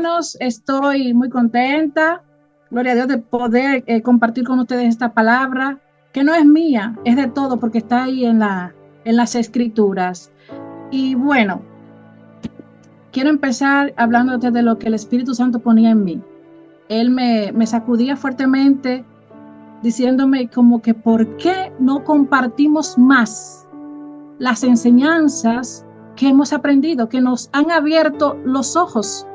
hermanos, estoy muy contenta, gloria a Dios, de poder compartir con ustedes esta palabra, que no es mía, es de todo, porque está ahí en las Escrituras. Y bueno, quiero empezar hablándote de lo que el Espíritu Santo ponía en mí. Él me sacudía fuertemente, diciéndome como que ¿por qué no compartimos más las enseñanzas que hemos aprendido, que nos han abierto los ojos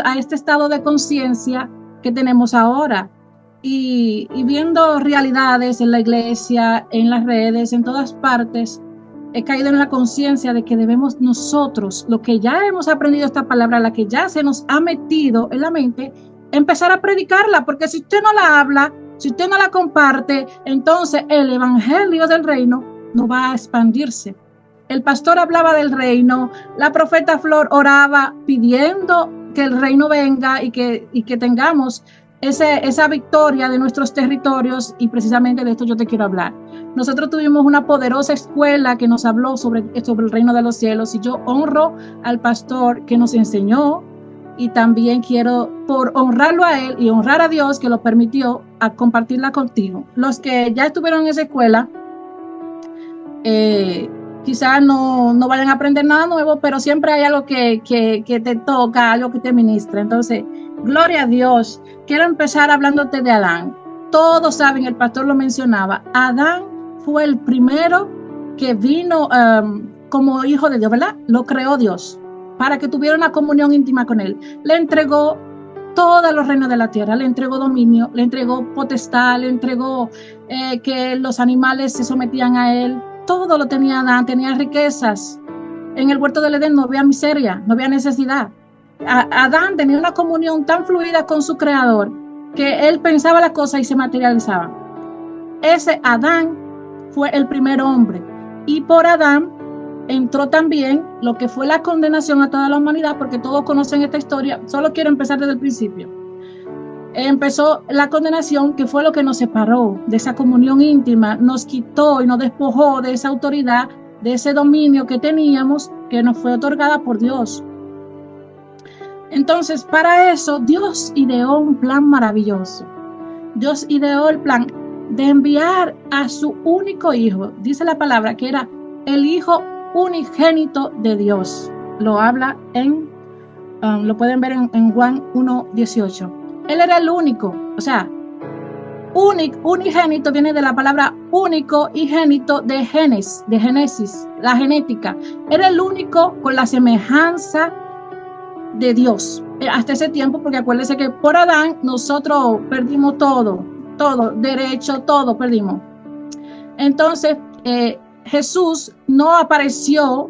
a este estado de conciencia que tenemos ahora? Y viendo realidades en la iglesia, en las redes, en todas partes, he caído en la conciencia de que debemos nosotros, lo que ya hemos aprendido esta palabra, la que ya se nos ha metido en la mente, empezar a predicarla, porque si usted no la habla, si usted no la comparte, entonces el evangelio del reino no va a expandirse. El pastor hablaba del reino, la profeta Flor oraba pidiendo que el reino venga y que tengamos esa victoria de nuestros territorios, y precisamente de esto yo te quiero hablar. Nosotros tuvimos una poderosa escuela que nos habló sobre el reino de los cielos, y yo honro al pastor que nos enseñó, y también quiero, por honrarlo a él y honrar a Dios que lo permitió, a compartirla contigo. Los que ya estuvieron en esa escuela, quizás no vayan a aprender nada nuevo, pero siempre hay algo que te toca, algo que te ministra. Entonces, gloria a Dios. Quiero empezar hablándote de Adán. Todos saben, el pastor lo mencionaba, Adán fue el primero que vino como hijo de Dios, ¿verdad? Lo creó Dios para que tuviera una comunión íntima con él. Le entregó todos los reinos de la tierra, le entregó dominio, le entregó potestad, le entregó que los animales se sometían a él. Todo lo tenía Adán, tenía riquezas. En el huerto del Edén no había miseria, no había necesidad. Adán tenía una comunión tan fluida con su creador que él pensaba las cosas y se materializaban. Ese Adán fue el primer hombre, y por Adán entró también lo que fue la condenación a toda la humanidad, porque todos conocen esta historia. Solo quiero empezar desde el principio. Empezó la condenación, que fue lo que nos separó de esa comunión íntima, nos quitó y nos despojó de esa autoridad, de ese dominio que teníamos, que nos fue otorgada por Dios. Entonces, para eso, Dios ideó un plan maravilloso. Dios ideó el plan de enviar a su único hijo, dice la palabra, que era el hijo unigénito de Dios. Lo habla lo pueden ver en Juan 1:18. Él era el único, o sea, unigénito viene de la palabra único y génito de Génesis, la genética. Era el único con la semejanza de Dios hasta ese tiempo, porque acuérdense que por Adán nosotros perdimos todo, derecho, todo perdimos. Entonces, Jesús no apareció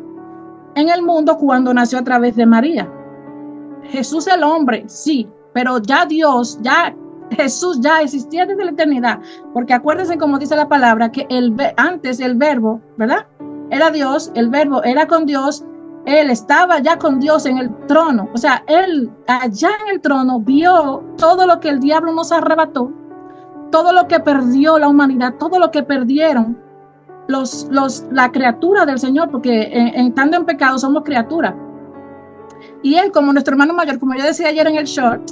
en el mundo cuando nació a través de María. Jesús el hombre, sí, pero ya Jesús ya existía desde la eternidad, porque acuérdense como dice la palabra, que antes el verbo, ¿verdad? Era Dios, el verbo era con Dios, él estaba ya con Dios en el trono, o sea, él allá en el trono vio todo lo que el diablo nos arrebató, todo lo que perdió la humanidad, todo lo que perdieron la criatura del Señor, porque estando en pecado somos criaturas. Y él, como nuestro hermano mayor, como yo decía ayer en el short,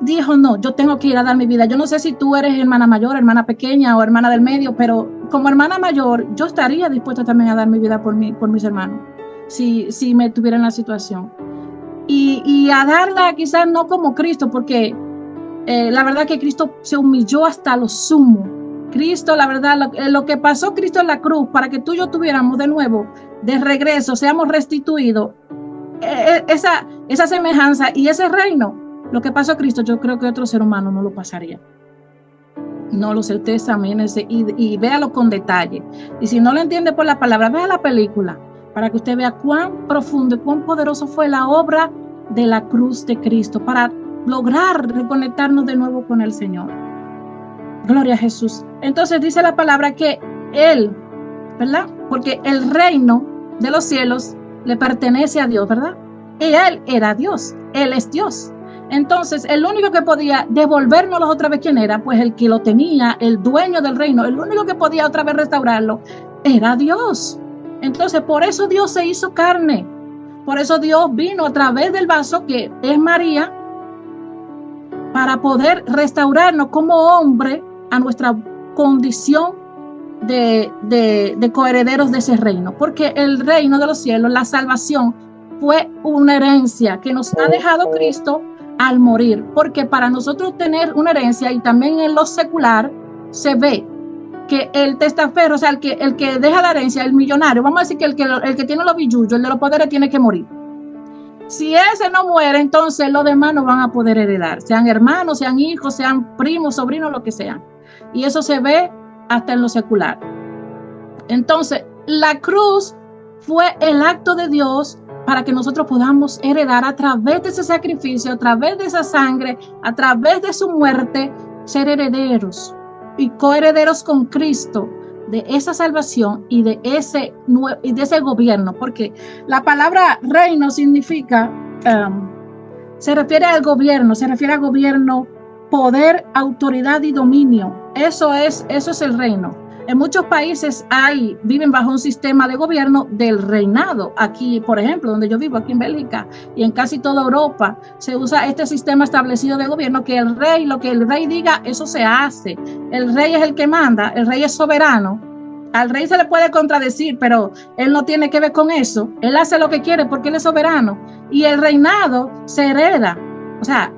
dijo, no, yo tengo que ir a dar mi vida. Yo no sé si tú eres hermana mayor, hermana pequeña o hermana del medio, pero como hermana mayor, yo estaría dispuesta también a dar mi vida por mis hermanos, si me tuviera en la situación. Y a darla quizás no como Cristo, porque la verdad que Cristo se humilló hasta lo sumo. Cristo, la verdad, lo que pasó Cristo en la cruz para que tú y yo tuviéramos de nuevo, de regreso, seamos restituidos, esa semejanza y ese reino, lo que pasó Cristo, yo creo que otro ser humano no lo pasaría. No lo sé, usted examínese y véalo con detalle. Y si no lo entiende por la palabra, vea la película para que usted vea cuán profundo y cuán poderoso fue la obra de la cruz de Cristo para lograr reconectarnos de nuevo con el Señor. Gloria a Jesús. Entonces dice la palabra que Él, ¿verdad? Porque el reino de los cielos le pertenece a Dios, ¿verdad? Y Él era Dios, Él es Dios. Entonces, el único que podía devolvernos otra vez, ¿quién era? Pues el que lo tenía, el dueño del reino, el único que podía otra vez restaurarlo, era Dios. Entonces, por eso Dios se hizo carne, Por eso Dios vino a través del vaso que es María, para poder restaurarnos como hombre a nuestra condición de coherederos de ese reino, porque el reino de los cielos, la salvación, fue una herencia que nos ha dejado Cristo al morir, porque para nosotros tener una herencia, y también en lo secular se ve que el testaferro, o sea, el que deja la herencia, el millonario, vamos a decir que el que tiene los billullos, el de los poderes, tiene que morir. Si ese no muere, entonces los demás no van a poder heredar, sean hermanos, sean hijos, sean primos, sobrinos, lo que sean. Y eso se ve hasta en lo secular. Entonces, la cruz fue el acto de Dios para que nosotros podamos heredar a través de ese sacrificio, a través de esa sangre, a través de su muerte, ser herederos y coherederos con Cristo de esa salvación y de ese gobierno, porque la palabra reino significa, se refiere al gobierno, poder, autoridad y dominio. Eso es el reino. En muchos países viven bajo un sistema de gobierno del reinado. Aquí, por ejemplo, donde yo vivo, aquí en Bélgica, y en casi toda Europa, se usa este sistema establecido de gobierno, que lo que el rey diga, eso se hace. El rey es el que manda, el rey es soberano. Al rey se le puede contradecir, pero él no tiene que ver con eso. Él hace lo que quiere porque él es soberano. Y el reinado se hereda. O sea,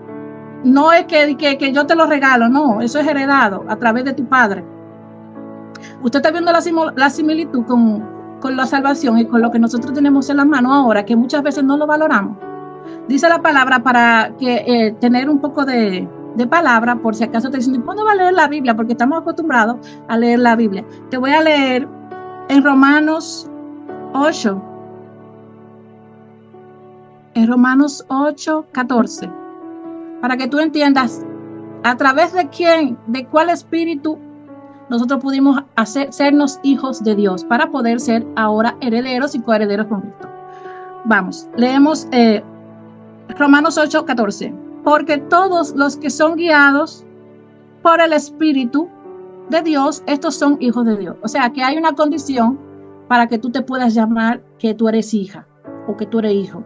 no es que yo te lo regalo, no, eso es heredado a través de tu padre. Usted está viendo la similitud con la salvación y con lo que nosotros tenemos en las manos ahora, que muchas veces no lo valoramos. Dice la palabra, para que tener un poco de palabra, por si acaso te dicen, ¿cuándo va a leer la Biblia? Porque estamos acostumbrados a leer la Biblia. Te voy a leer en Romanos 8. En Romanos 8, 14. Para que tú entiendas a través de cuál espíritu nosotros pudimos sernos hijos de Dios para poder ser ahora herederos y coherederos con Cristo. Vamos, leemos Romanos 8, 14. Porque todos los que son guiados por el Espíritu de Dios, estos son hijos de Dios. O sea, que hay una condición para que tú te puedas llamar que tú eres hija o que tú eres hijo,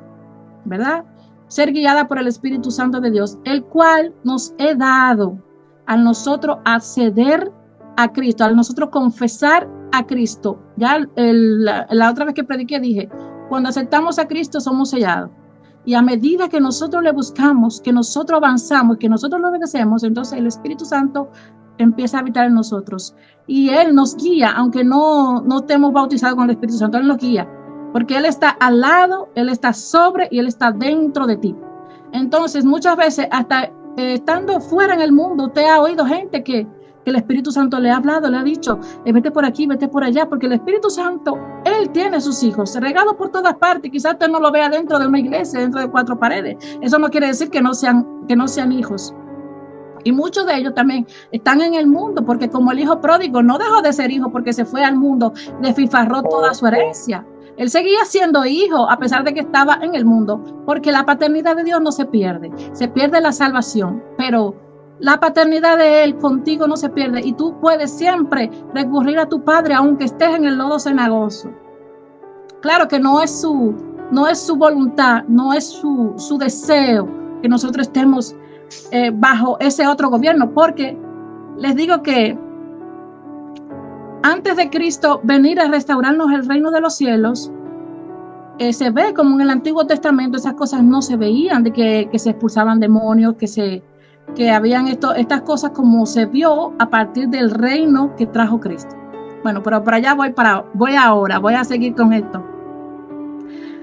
¿verdad? Ser guiada por el Espíritu Santo de Dios, el cual nos he dado a nosotros acceder a Cristo, al nosotros confesar a Cristo. Ya la otra vez que prediqué dije, cuando aceptamos a Cristo somos sellados. Y a medida que nosotros le buscamos, que nosotros avanzamos, que nosotros lo obedecemos, entonces el Espíritu Santo empieza a habitar en nosotros. Y Él nos guía, aunque no estemos bautizados con el Espíritu Santo, Él nos guía. Porque Él está al lado, Él está sobre y Él está dentro de ti. Entonces, muchas veces, hasta estando fuera en el mundo, usted ha oído gente que el Espíritu Santo le ha hablado, le ha dicho, vete por aquí, vete por allá, porque el Espíritu Santo, Él tiene sus hijos regados por todas partes. Quizás usted no lo vea dentro de una iglesia, dentro de 4 paredes. Eso no quiere decir que no sean hijos. Y muchos de ellos también están en el mundo, porque como el hijo pródigo no dejó de ser hijo porque se fue al mundo, desfifarró toda su herencia. Él seguía siendo hijo a pesar de que estaba en el mundo, porque la paternidad de Dios no se pierde la salvación, pero la paternidad de Él contigo no se pierde y tú puedes siempre recurrir a tu Padre aunque estés en el lodo cenagoso. Claro que no es su voluntad, no es su deseo que nosotros estemos bajo ese otro gobierno, porque les digo que antes de Cristo venir a restaurarnos el reino de los cielos, se ve como en el Antiguo Testamento esas cosas no se veían, de que se expulsaban demonios, que habían estas cosas como se vio a partir del reino que trajo Cristo. Bueno, pero para allá voy a seguir con esto.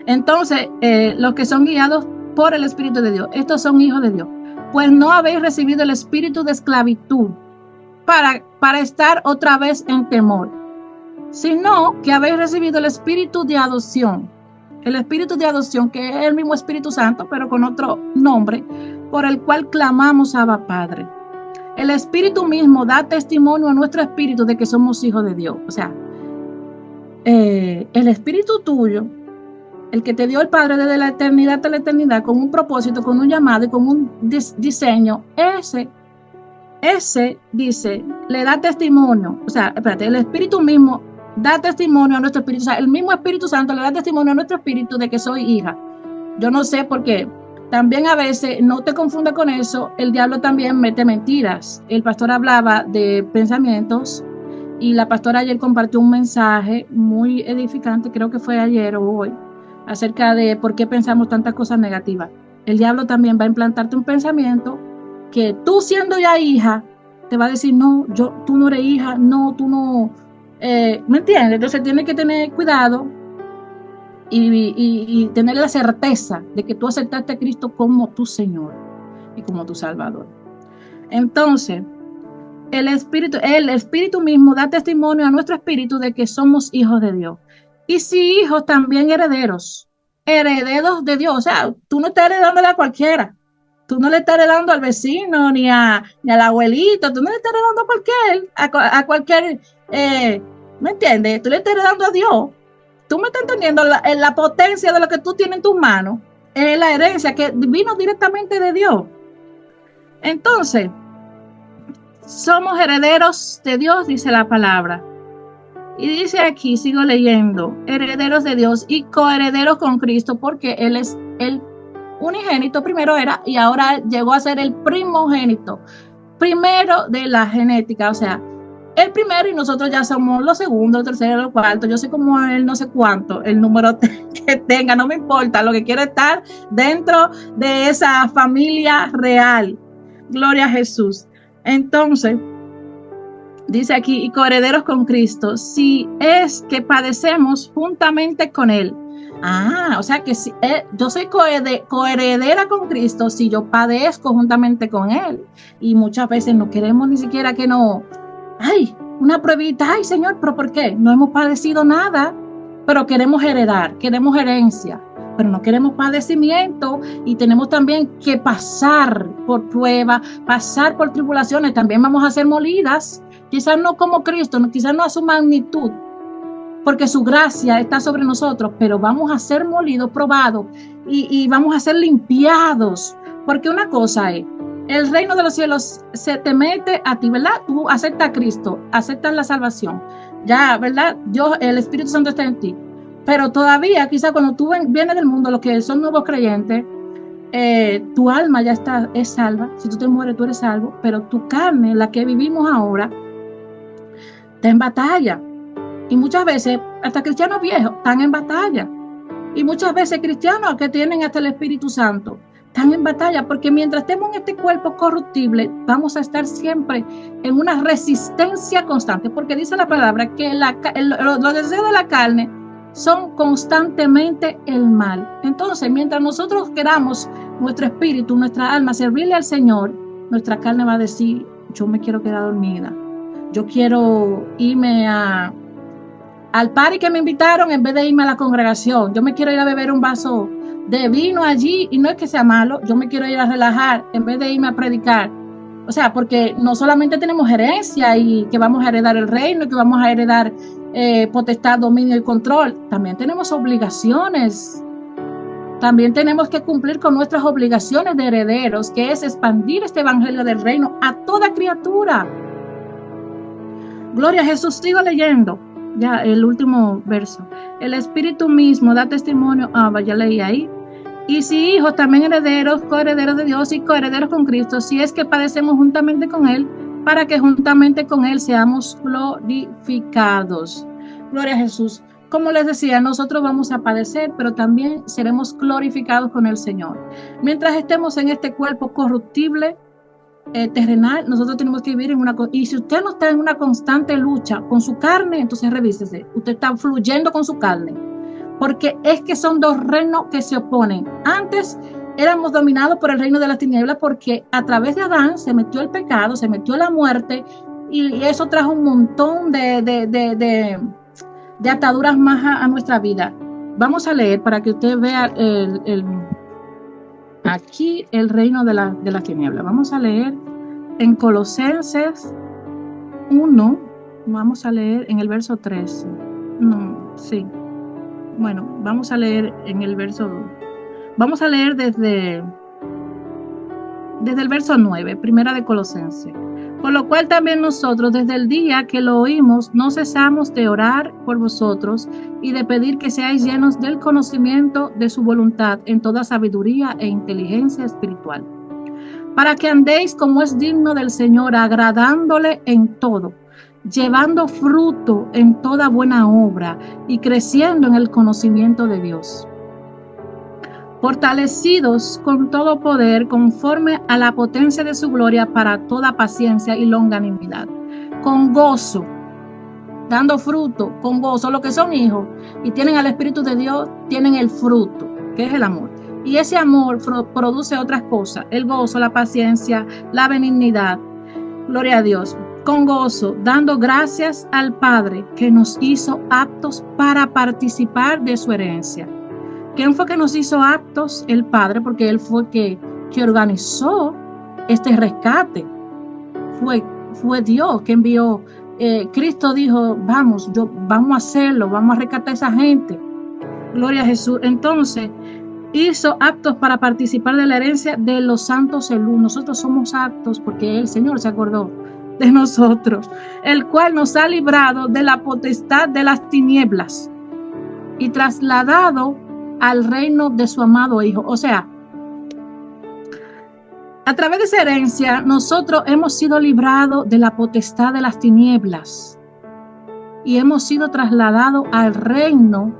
Entonces, los que son guiados por el Espíritu de Dios, estos son hijos de Dios. Pues no habéis recibido el espíritu de esclavitud para estar otra vez en temor, sino que habéis recibido el espíritu de adopción. El espíritu de adopción, que es el mismo Espíritu Santo, pero con otro nombre, por el cual clamamos Abba Padre. El Espíritu mismo da testimonio a nuestro espíritu de que somos hijos de Dios. O sea, el espíritu tuyo, el que te dio el Padre desde la eternidad hasta la eternidad, con un propósito, con un llamado y con un diseño, ese dice, le da testimonio. O sea, espérate, el Espíritu mismo da testimonio a nuestro espíritu. O sea, el mismo Espíritu Santo le da testimonio a nuestro espíritu de que soy hija. Yo no sé por qué. También a veces, no te confunda con eso, el diablo también mete mentiras. El pastor hablaba de pensamientos y la pastora ayer compartió un mensaje muy edificante, creo que fue ayer o hoy, acerca de por qué pensamos tantas cosas negativas. El diablo también va a implantarte un pensamiento que tú siendo ya hija, te va a decir, no, tú no eres hija, no, tú no, ¿me entiendes? Entonces tienes que tener cuidado y tener la certeza de que tú aceptaste a Cristo como tu Señor y como tu Salvador. Entonces, el espíritu mismo da testimonio a nuestro espíritu de que somos hijos de Dios. Y si hijos, también herederos, herederos de Dios. O sea, tú no estás heredándole a cualquiera. Tú no le estás heredando al vecino ni al abuelito. Tú no le estás heredando a cualquier, ¿me entiendes? Tú le estás heredando a Dios. Tú me estás entendiendo la potencia de lo que tú tienes en tus manos. Es la herencia que vino directamente de Dios. Entonces, somos herederos de Dios, dice la palabra. Y dice aquí, sigo leyendo, herederos de Dios y coherederos con Cristo, porque Él es el unigénito, primero era, y ahora llegó a ser el primogénito, primero de la genética, o sea, el primero y nosotros ya somos los segundos, terceros, los cuartos, yo sé como él, no sé cuánto, el número que tenga, no me importa, lo que quiero estar dentro de esa familia real. Gloria a Jesús. Entonces, dice aquí, y coherederos con Cristo, si es que padecemos juntamente con Él. O sea que si, yo soy coheredera con Cristo si yo padezco juntamente con Él. Y muchas veces no queremos ni siquiera que no, una pruebita, Señor, pero ¿por qué? No hemos padecido nada, pero queremos heredar, queremos herencia, pero no queremos padecimiento y tenemos también que pasar por pruebas, pasar por tribulaciones, también vamos a ser molidas. Quizás no como Cristo, quizás no a su magnitud, porque su gracia está sobre nosotros, pero vamos a ser molidos, probados y vamos a ser limpiados. Porque una cosa es, el reino de los cielos se te mete a ti, ¿verdad? Tú aceptas a Cristo, aceptas la salvación. Ya, ¿verdad? Dios, el Espíritu Santo está en ti. Pero todavía, quizás cuando tú vienes del mundo, los que son nuevos creyentes, tu alma ya es salva. Si tú te mueres, tú eres salvo. Pero tu carne, la que vivimos ahora, está en batalla. Y muchas veces, hasta cristianos viejos están en batalla. Y muchas veces cristianos que tienen hasta el Espíritu Santo están en batalla, porque mientras estemos en este cuerpo corruptible, vamos a estar siempre en una resistencia constante, porque dice la palabra que los deseos de la carne son constantemente el mal. Entonces, mientras nosotros queramos nuestro espíritu, nuestra alma, servirle al Señor, nuestra carne va a decir, yo me quiero quedar dormida, yo quiero irme al party que me invitaron en vez de irme a la congregación. Yo me quiero ir a beber un vaso de vino allí, y no es que sea malo, yo me quiero ir a relajar en vez de irme a predicar. O sea, porque no solamente tenemos herencia y que vamos a heredar el reino y que vamos a heredar potestad, dominio y control, también tenemos obligaciones. También tenemos que cumplir con nuestras obligaciones de herederos, que es expandir este evangelio del reino a toda criatura. Gloria a Jesús. Sigo leyendo. Ya el último verso. El Espíritu mismo da testimonio, ya leí ahí. Y si hijos, también herederos, coherederos de Dios y coherederos con Cristo, si es que padecemos juntamente con Él, para que juntamente con Él seamos glorificados. Gloria a Jesús. Como les decía, nosotros vamos a padecer, pero también seremos glorificados con el Señor. Mientras estemos en este cuerpo corruptible, terrenal, nosotros tenemos que vivir y si usted no está en una constante lucha con su carne, entonces revísese, usted está fluyendo con su carne, porque es que son dos reinos que se oponen. Antes éramos dominados por el reino de las tinieblas, porque a través de Adán se metió el pecado, se metió la muerte, y eso trajo un montón de ataduras más a nuestra vida. Vamos a leer para que usted vea aquí el reino de la tiniebla. Vamos a leer en Colosenses 1, vamos a leer en el verso 13. Bueno, vamos a leer en el verso 2. Vamos a leer desde el verso 9, primera de Colosenses. Por lo cual también nosotros, desde el día que lo oímos, no cesamos de orar por vosotros y de pedir que seáis llenos del conocimiento de su voluntad en toda sabiduría e inteligencia espiritual, para que andéis como es digno del Señor, agradándole en todo, llevando fruto en toda buena obra y creciendo en el conocimiento de Dios, fortalecidos con todo poder conforme a la potencia de su gloria para toda paciencia y longanimidad, con gozo, dando fruto, con gozo. Los que son hijos y tienen al Espíritu de Dios, tienen el fruto, que es el amor. Y ese amor produce otras cosas, el gozo, la paciencia, la benignidad. Gloria a Dios. Con gozo, dando gracias al Padre que nos hizo aptos para participar de su herencia. ¿Quién fue que nos hizo aptos? El Padre, porque Él fue que organizó este rescate. Fue Dios que envió. Cristo dijo, vamos a hacerlo, vamos a rescatar a esa gente. Gloria a Jesús. Entonces, hizo aptos para participar de la herencia de los santos en luz. Nosotros somos aptos porque el Señor se acordó de nosotros, el cual nos ha librado de la potestad de las tinieblas y trasladado al reino de su amado Hijo. O sea, a través de esa herencia, nosotros hemos sido librados de la potestad de las tinieblas y hemos sido trasladados al reino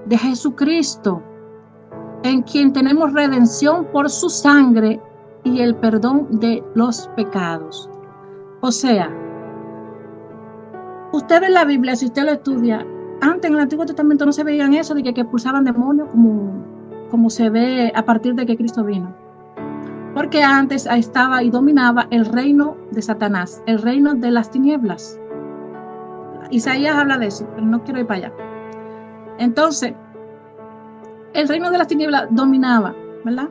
de Jesucristo, en quien tenemos redención por su sangre y el perdón de los pecados. O sea, usted ve la Biblia, si usted lo estudia, antes en el Antiguo Testamento no se veían eso de que expulsaban demonios como se ve a partir de que Cristo vino. Porque antes estaba y dominaba el reino de Satanás, el reino de las tinieblas. Isaías habla de eso, pero no quiero ir para allá. Entonces, el reino de las tinieblas dominaba, ¿verdad?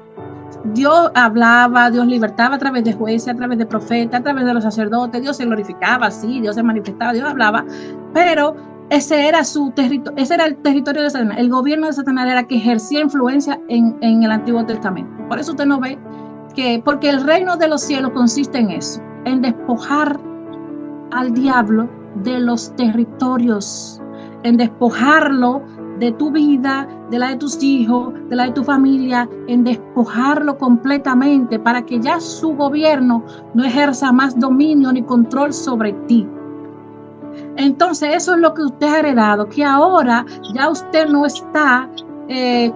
Dios hablaba, Dios libertaba a través de jueces, a través de profetas, a través de los sacerdotes. Dios se glorificaba, sí, Dios se manifestaba, Dios hablaba, pero ese era su territorio, ese era el territorio de Satanás. El gobierno de Satanás era que ejercía influencia en el Antiguo Testamento. Por eso usted no ve que, porque el reino de los cielos consiste en eso, en despojar al diablo de los territorios, en despojarlo de tu vida, de la de tus hijos, de la de tu familia, en despojarlo completamente para que ya su gobierno no ejerza más dominio ni control sobre ti. Entonces eso es lo que usted ha heredado, que ahora ya usted no está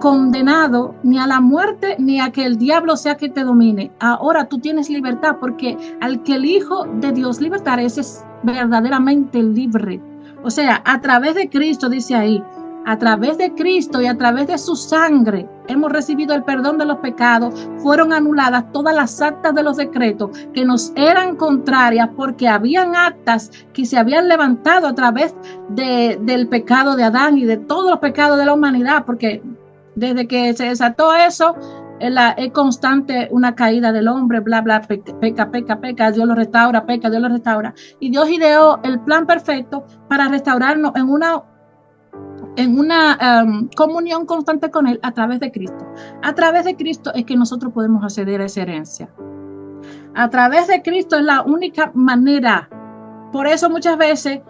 condenado ni a la muerte ni a que el diablo sea que te domine. Ahora tú tienes libertad, porque al que el Hijo de Dios libertare, ese es verdaderamente libre. O sea, a través de Cristo, dice ahí, a través de Cristo y a través de su sangre hemos recibido el perdón de los pecados. Fueron anuladas todas las actas de los decretos que nos eran contrarias, porque habían actas que se habían levantado a través del pecado de Adán y de todos los pecados de la humanidad, porque desde que se desató eso, es constante una caída del hombre, bla, bla, peca, Dios lo restaura, peca, Dios lo restaura. Y Dios ideó el plan perfecto para restaurarnos en una comunión constante con Él a través de Cristo. A través de Cristo es que nosotros podemos acceder a esa herencia. A través de Cristo es la única manera. Por eso muchas veces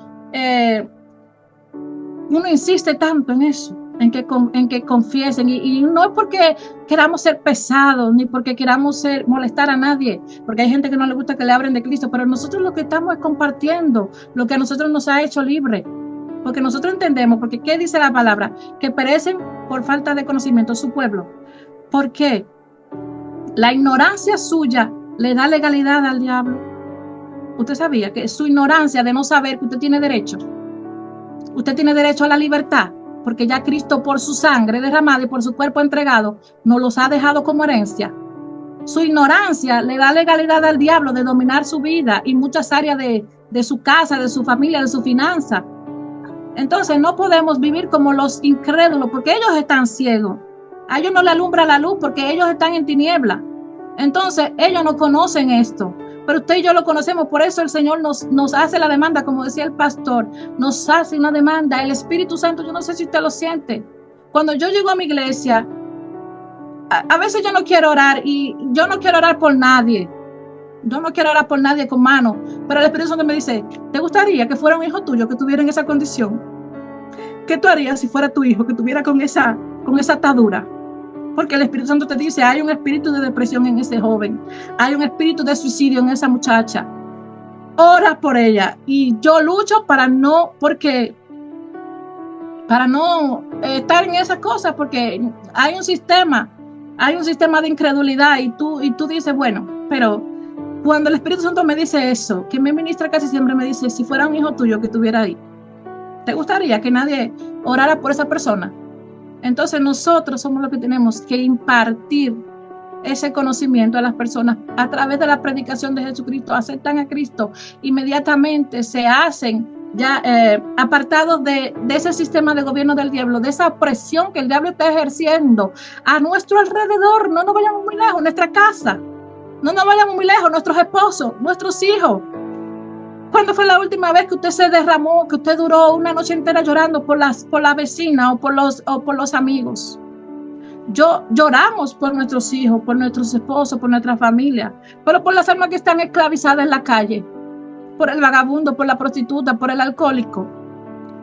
uno insiste tanto en eso, en que confiesen, y no es porque queramos ser pesados, ni porque queramos molestar a nadie, porque hay gente que no le gusta que le hablen de Cristo, pero nosotros lo que estamos es compartiendo lo que a nosotros nos ha hecho libre. Porque nosotros entendemos, porque ¿qué dice la palabra? Que perecen por falta de conocimiento su pueblo. ¿Por qué? La ignorancia suya le da legalidad al diablo. Usted sabía que su ignorancia de no saber que usted tiene derecho. Usted tiene derecho a la libertad, porque ya Cristo, por su sangre derramada y por su cuerpo entregado, nos los ha dejado como herencia. Su ignorancia le da legalidad al diablo de dominar su vida y muchas áreas de su casa, de su familia, de su finanza. Entonces no podemos vivir como los incrédulos, porque ellos están ciegos. A ellos no le alumbra la luz porque ellos están en tiniebla. Entonces ellos no conocen esto, pero usted y yo lo conocemos. Por eso el Señor nos hace la demanda, como decía el pastor, nos hace una demanda. El Espíritu Santo, yo no sé si usted lo siente. Cuando yo llego a mi iglesia, a veces yo no quiero orar, y yo no quiero orar por nadie. Yo no quiero orar por nadie con mano, pero el Espíritu Santo me dice, ¿te gustaría que fuera un hijo tuyo que tuviera en esa condición? ¿Qué tú harías si fuera tu hijo que tuviera con esa atadura? Porque el Espíritu Santo te dice, hay un espíritu de depresión en ese joven, hay un espíritu de suicidio en esa muchacha. Ora por ella. Y yo lucho para no estar en esas cosas, porque hay un sistema de incredulidad y tú dices, bueno, pero cuando el Espíritu Santo me dice eso, que me ministra casi siempre, me dice, si fuera un hijo tuyo que estuviera ahí, ¿te gustaría que nadie orara por esa persona? Entonces nosotros somos los que tenemos que impartir ese conocimiento a las personas a través de la predicación de Jesucristo. Aceptan a Cristo, inmediatamente se hacen ya apartados de ese sistema de gobierno del diablo, de esa opresión que el diablo está ejerciendo a nuestro alrededor. No nos vayamos muy lejos, nuestra casa, no nos vayamos muy lejos, nuestros esposos, nuestros hijos. ¿Cuándo fue la última vez que usted se derramó, que usted duró una noche entera llorando por la vecina o por los amigos? Lloramos por nuestros hijos, por nuestros esposos, por nuestra familia, pero por las almas que están esclavizadas en la calle, por el vagabundo, por la prostituta, por el alcohólico,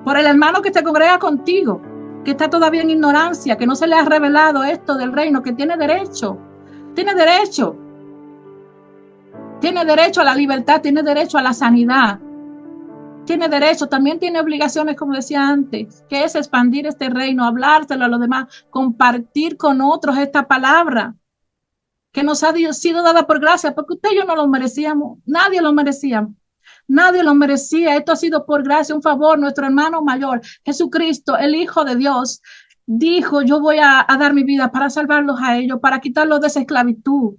por el hermano que se congrega contigo, que está todavía en ignorancia, que no se le ha revelado esto del reino, que tiene derecho a la libertad, tiene derecho a la sanidad, tiene derecho, también tiene obligaciones, como decía antes, que es expandir este reino, hablárselo a los demás, compartir con otros esta palabra que nos ha sido dada por gracia, porque usted y yo no lo merecíamos, nadie lo merecía, esto ha sido por gracia, un favor. Nuestro hermano mayor, Jesucristo, el Hijo de Dios, dijo, yo voy a dar mi vida para salvarlos a ellos, para quitarlos de esa esclavitud.